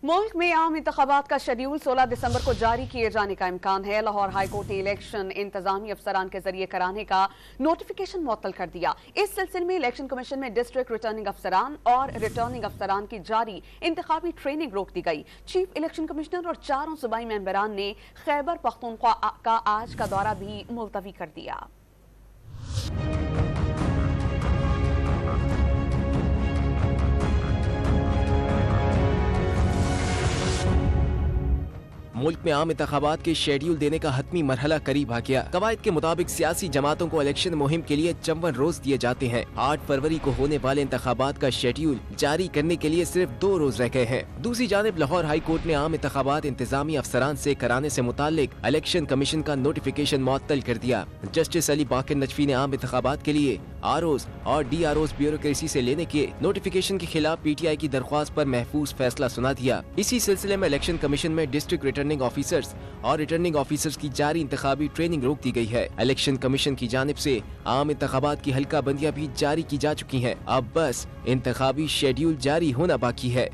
मुल्क में आम इंतखाबात का शेड्यूल 16 दिसंबर को जारी किए जाने का इम्कान है। लाहौर हाईकोर्ट ने इलेक्शन इंतजामी अफसरान के जरिए कराने का नोटिफिकेशन मुअत्तल कर दिया। इस सिलसिले में इलेक्शन कमीशन में डिस्ट्रिक्ट रिटर्निंग अफसरान और रिटर्निंग अफसरान की जारी इंतखाबी ट्रेनिंग रोक दी गई। चीफ इलेक्शन कमिश्नर और 4 सूबाई मेंबरान ने खैबर पख्तूनख्वा का आज का दौरा भी मुलतवी कर दिया। मुल्क में आम इंतखाबात के शेड्यूल देने का हतमी मरहला करीब आ गया। कवायद के मुताबिक सियासी जमातों को इलेक्शन मुहिम के लिए 54 रोज दिए जाते हैं। 8 फरवरी को होने वाले इंतखाबात का शेड्यूल जारी करने के लिए सिर्फ 2 रोज रह गए हैं। दूसरी जानिब लाहौर हाई कोर्ट ने आम इंतखाबात इंतजामी अफसरान से कराने से मुतालिक इलेक्शन कमीशन का नोटिफिकेशन मुअत्तल कर दिया। जस्टिस अली बाकर नजफी ने आम इंतखाबात के लिए ROs और DROs ब्यूरोक्रेसी से लेने के नोटिफिकेशन के खिलाफ PTI की दरख्वास्त पर महफूज फैसला सुना दिया। इसी सिलसिले में इलेक्शन कमीशन में डिस्ट्रिक्ट रिटर्निंग ऑफिसर्स और रिटर्निंग ऑफिसर्स की जारी इंतखाबी ट्रेनिंग रोक दी गई है। इलेक्शन कमीशन की जानिब से आम इंतखाबात की हल्का बंदियां भी जारी की जा चुकी हैं। अब बस इंतखाबी शेड्यूल जारी होना बाकी है।